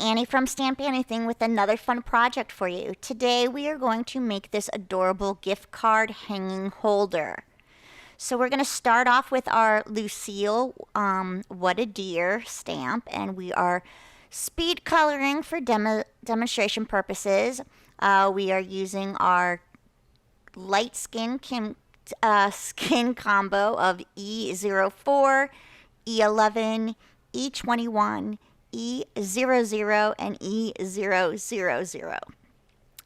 Annie from Stamp Anything with another fun project for you. Today we are going to make this adorable gift card hanging holder. So we're going to start off with our Lucille What a Dear stamp, and we are speed coloring for demonstration purposes. We are using our light skin combo of 𝐒𝐴𝐴, 𝐒𝐿, 𝐒𝐷, 𝐒𝐷, and 𝐒𝐴𝐴.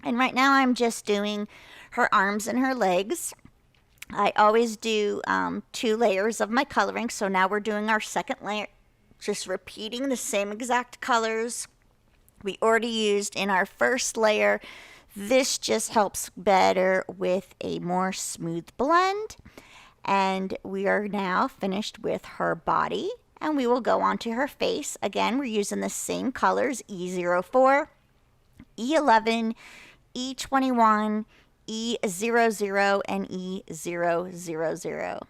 And right now I'm just doing her arms and her legs. I always do 2 layers of my coloring, so now we're doing our second layer, just repeating the same exact colors we already used in our first layer. This just helps better with a more smooth blend. And we are now finished with her body, and we will go on to her face. Again, we're using the same colors, 𝐒𝐴, 𝐒𝐿, 𝐒𝐷, 𝐒𝐴, and 𝐒𝐴.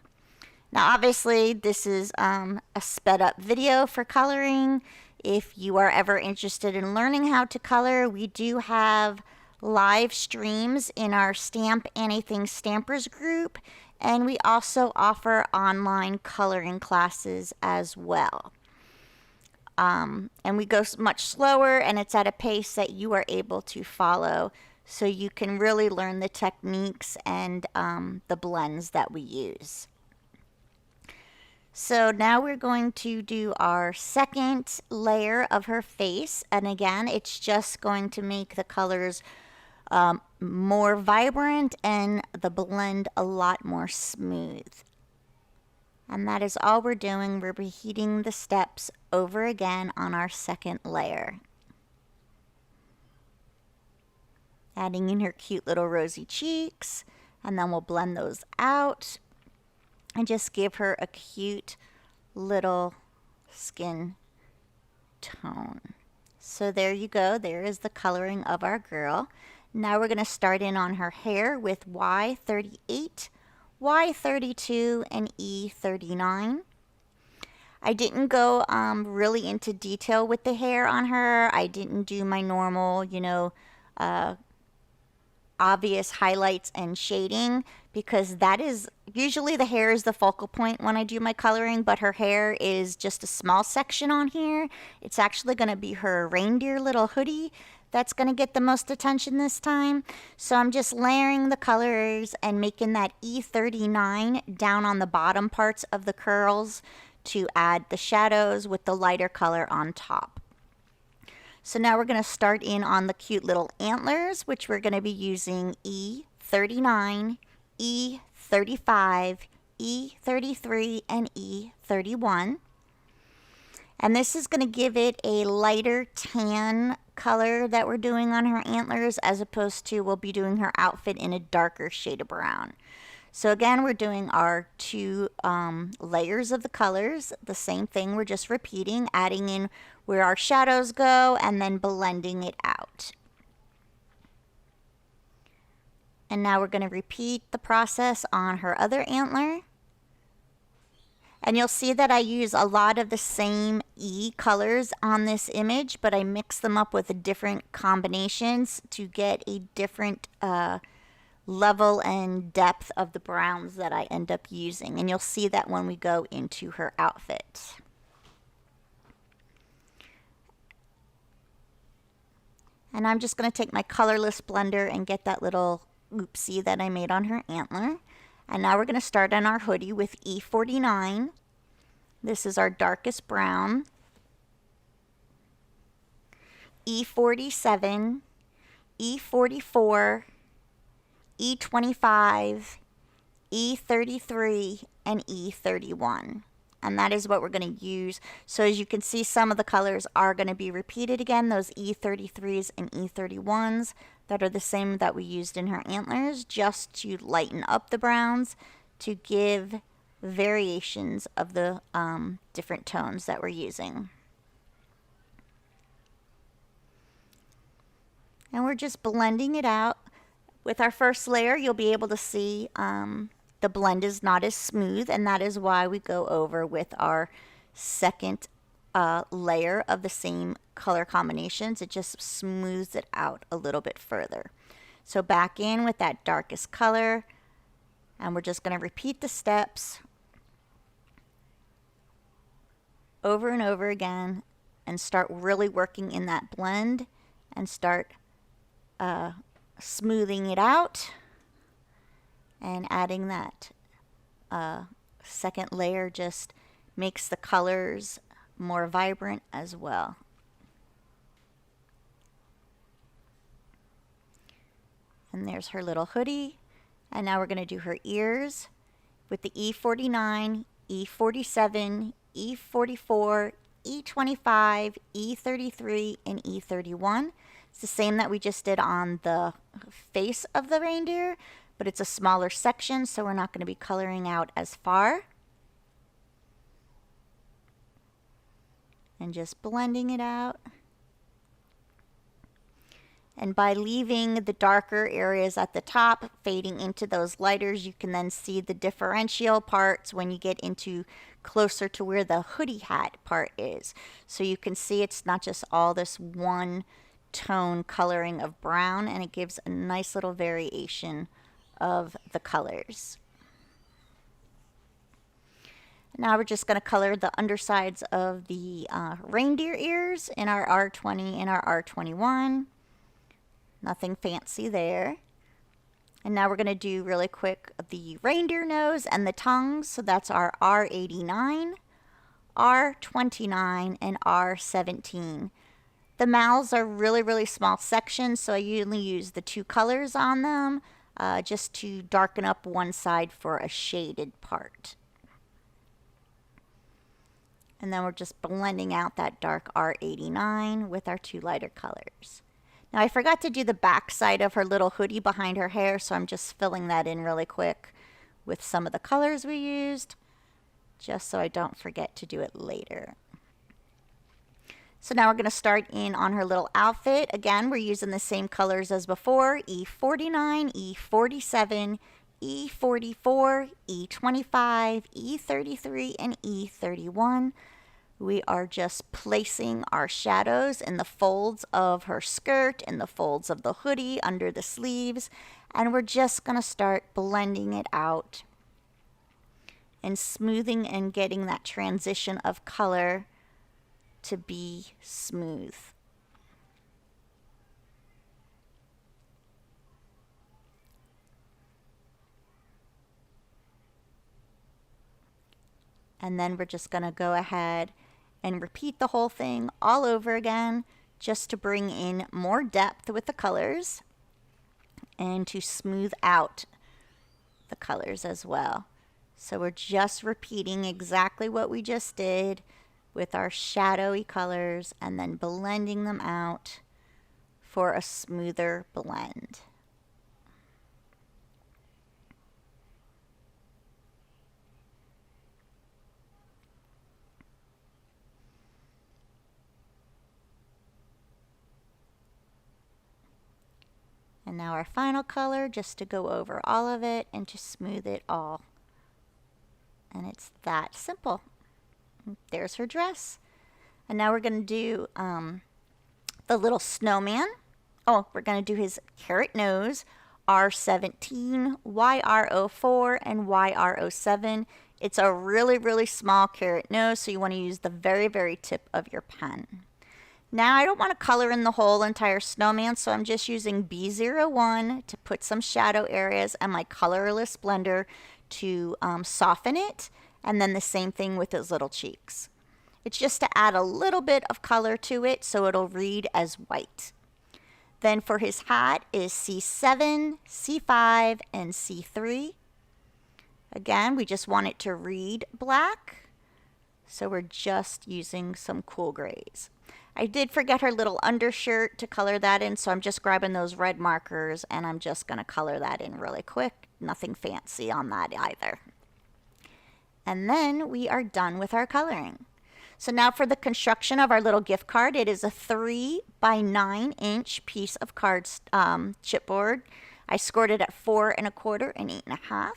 Now obviously this is a sped up video for coloring. If you are ever interested in learning how to color, we do have live streams in our Stamp Anything Stampers group, and we also offer online coloring classes as well. And we go much slower, and it's at a pace that you are able to follow, so you can really learn the techniques and the blends that we use. So now we're going to do our second layer of her face, and again it's just going to make the colors more vibrant and the blend a lot more smooth. And that is all we're doing. We're repeating the steps over again on our second layer. Adding in her cute little rosy cheeks, and then we'll blend those out and just give her a cute little skin tone. So there you go. There is the coloring of our girl. Now we're going to start in on her hair with �Y38, �Y32, and 𝐒�39. I didn't go really into detail with the hair on her. I didn't do my normal, obvious highlights and shading, because that is usually the hair is the focal point when I do my coloring, but her hair is just a small section on here. It's actually going to be her reindeer little hoodie that's going to get the most attention this time. So I'm just layering the colors and making that 𝐒�39 down on the bottom parts of the curls to add the shadows with the lighter color on top. So now we're going to start in on the cute little antlers, which we're going to be using 𝐒�39, 𝐒�35, 𝐒�33, and 𝐒�31. And this is going to give it a lighter tan color that we're doing on her antlers, as opposed to we'll be doing her outfit in a darker shade of brown. So again, we're doing our 2 layers of the colors. The same thing, we're just repeating, adding in where our shadows go, and then blending it out. And now we're going to repeat the process on her other antler. And you'll see that I use a lot of the same E colors on this image, but I mix them up with different combinations to get a different level and depth of the browns that I end up using. And you'll see that when we go into her outfit. And I'm just going to take my colorless blender and get that little oopsie that I made on her antler. And now we're going to start on our hoodie with 𝐒�49. This is our darkest brown. 𝐒_47, 𝐒_44, 𝐒_25, 𝐒_33, and 𝐒_31. And that is what we're going to use. So as you can see, some of the colors are going to be repeated again, those 𝐒_33s and 𝐒_31s that are the same that we used in her antlers, just to lighten up the browns, to give variations of the different tones that we're using. And we're just blending it out. With our first layer, you'll be able to see the blend is not as smooth, and that is why we go over with our second layer of the same color combinations. It just smooths it out a little bit further. So back in with that darkest color, and we're just going to repeat the steps over and over again and start really working in that blend and start smoothing it out and adding that second layer just makes the colors more vibrant as well. And there's her little hoodie. And now we're going to do her ears with the E49, E47, E44, E25, E33, and E31. It's the same that we just did on the face of the reindeer, but it's a smaller section, so we're not going to be coloring out as far. And just blending it out. And by leaving the darker areas at the top, fading into those lighters, you can then see the differential parts when you get into closer to where the hoodie hat part is. So you can see it's not just all this one tone coloring of brown, and it gives a nice little variation of the colors. Now we're just going to color the undersides of the reindeer ears in our R20 and our R21. Nothing fancy there. And now we're going to do really quick the reindeer nose and the tongues. So that's our R89, R29, and R17. The mouths are really small sections, so I usually use the two colors on them just to darken up one side for a shaded part. And then we're just blending out that dark R89 with our two lighter colors. Now I forgot to do the back side of her little hoodie behind her hair, so I'm just filling that in really quick with some of the colors we used, just so I don't forget to do it later. So now we're going to start in on her little outfit. Again, we're using the same colors as before, E49, E47, E44, E25, E33, and E31. We are just placing our shadows in the folds of her skirt, in the folds of the hoodie, under the sleeves, and we're just going to start blending it out and smoothing and getting that transition of color to be smooth. And then we're just going to go ahead and repeat the whole thing all over again just to bring in more depth with the colors and to smooth out the colors as well. So we're just repeating exactly what we just did with our shadowy colors and then blending them out for a smoother blend. And now our final color, just to go over all of it and to smooth it all. And it's that simple. There's her dress. And now we're going to do the little snowman. Oh, we're going to do his carrot nose, R17, YR04, and YR07. It's a really small carrot nose, so you want to use the very tip of your pen. Now I don't want to color in the whole entire snowman, so I'm just using B01 to put some shadow areas and my colorless blender to soften it, and then the same thing with his little cheeks. It's just to add a little bit of color to it so it'll read as white. Then for his hat is C7, C5, and C3. Again, we just want it to read black, so we're just using some cool grays. I did forget her little undershirt to color that in, so I'm just grabbing those red markers and I'm just going to color that in really quick. Nothing fancy on that either. And then we are done with our coloring. So now for the construction of our little gift card, it is a 3 by 9 inch piece of card chipboard. I scored it at 4 1/4 and 8 1/2.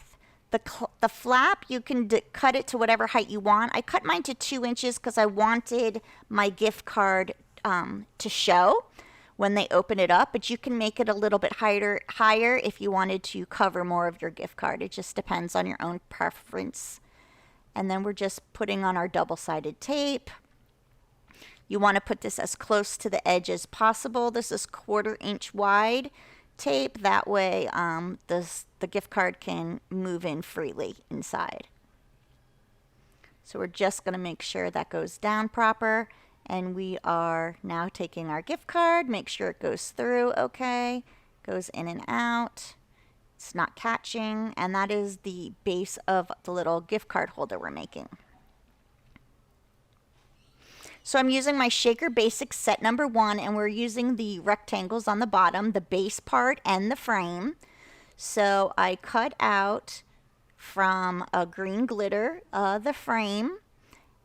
The flap, you can cut it to whatever height you want. I cut mine to 2 inches because I wanted my gift card to show when they open it up, but you can make it a little bit higher if you wanted to cover more of your gift card. It just depends on your own preference. And then we're just putting on our double-sided tape. You want to put this as close to the edge as possible. This is 1/4 inch wide tape. That way the gift card can move in freely inside. So we're just going to make sure that goes down proper. And we are now taking our gift card, make sure it goes through okay, goes in and out. It's not catching, and that is the base of the little gift card holder we're making. So I'm using my Shaker Basics set number 1, and we're using the rectangles on the bottom, the base part and the frame. So I cut out from a green glitter the frame,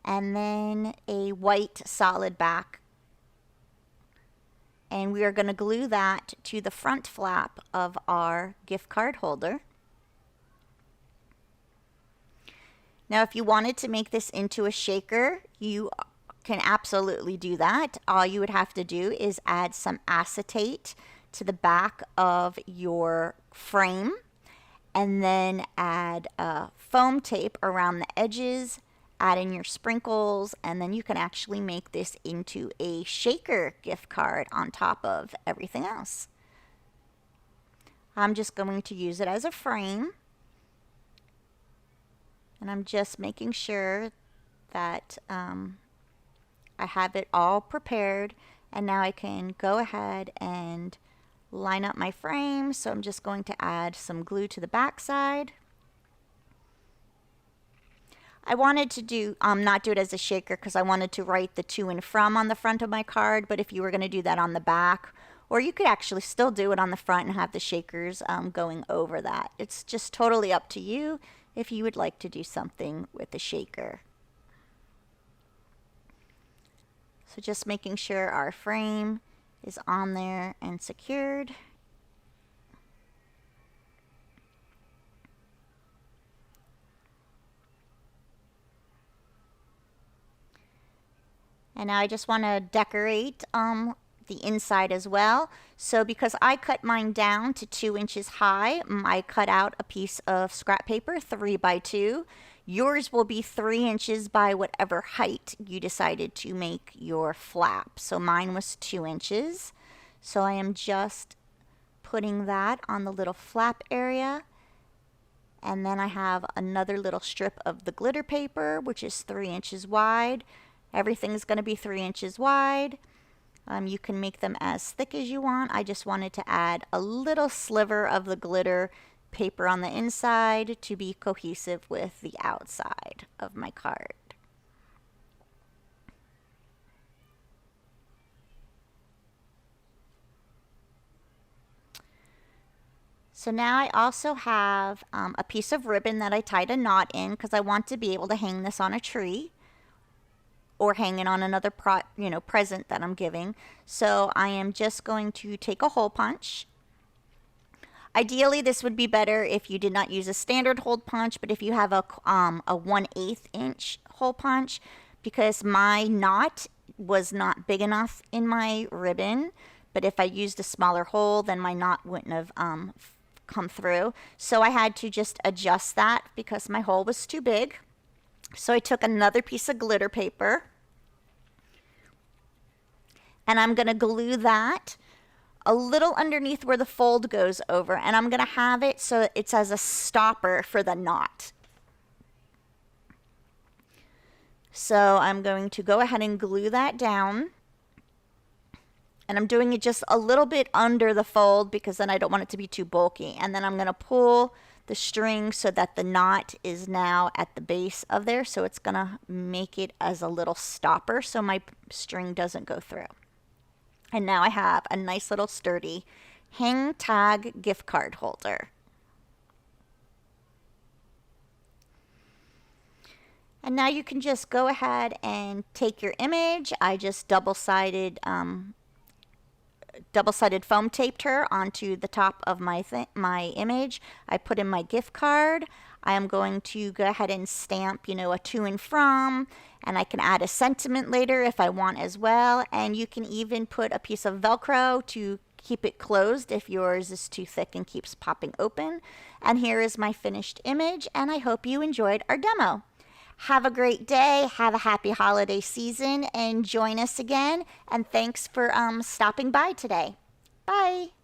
and then a white solid back. And we are going to glue that to the front flap of our gift card holder. Now, if you wanted to make this into a shaker, you can absolutely do that. All you would have to do is add some acetate to the back of your frame, and then add foam tape around the edges, add in your sprinkles, and then you can actually make this into a shaker gift card on top of everything else. I'm just going to use it as a frame, and I'm just making sure that I have it all prepared, and now I can go ahead and line up my frame. So I'm just going to add some glue to the back side. I wanted to not do it as a shaker because I wanted to write the to and from on the front of my card, but if you were going to do that on the back, or you could actually still do it on the front and have the shakers going over that. It's just totally up to you if you would like to do something with the shaker. So just making sure our frame is on there and secured. And now I just want to decorate the inside as well. So because I cut mine down to 2 inches high, I cut out a piece of scrap paper 3 by 2. Yours will be 3 inches by whatever height you decided to make your flap. So mine was 2 inches. So I am just putting that on the little flap area. And then I have another little strip of the glitter paper, which is 3 inches wide. Everything's going to be 3 inches wide. You can make them as thick as you want. I just wanted to add a little sliver of the glitter paper on the inside to be cohesive with the outside of my card. So now I also have a piece of ribbon that I tied a knot in because I want to be able to hang this on a tree or hang it on another present that I'm giving. So I am just going to take a hole punch. Ideally, this would be better if you did not use a standard hole punch, but if you have a 1/8 inch hole punch, because my knot was not big enough in my ribbon, but if I used a smaller hole, then my knot wouldn't have come through. So I had to just adjust that because my hole was too big. So I took another piece of glitter paper, and I'm going to glue that a little underneath where the fold goes over, and I'm going to have it so it's as a stopper for the knot. So I'm going to go ahead and glue that down, and I'm doing it just a little bit under the fold because then I don't want it to be too bulky. And then I'm going to pull the string so that the knot is now at the base of there, so it's going to make it as a little stopper so my string doesn't go through. And now I have a nice little sturdy hang tag gift card holder. And now you can just go ahead and take your image. I just double-sided foam taped her onto the top of my image. I put in my gift card. I am going to go ahead and stamp, a to and from, and I can add a sentiment later if I want as well. And you can even put a piece of Velcro to keep it closed if yours is too thick and keeps popping open. And here is my finished image, and I hope you enjoyed our demo. Have a great day, have a happy holiday season, and join us again. And thanks for stopping by today. Bye.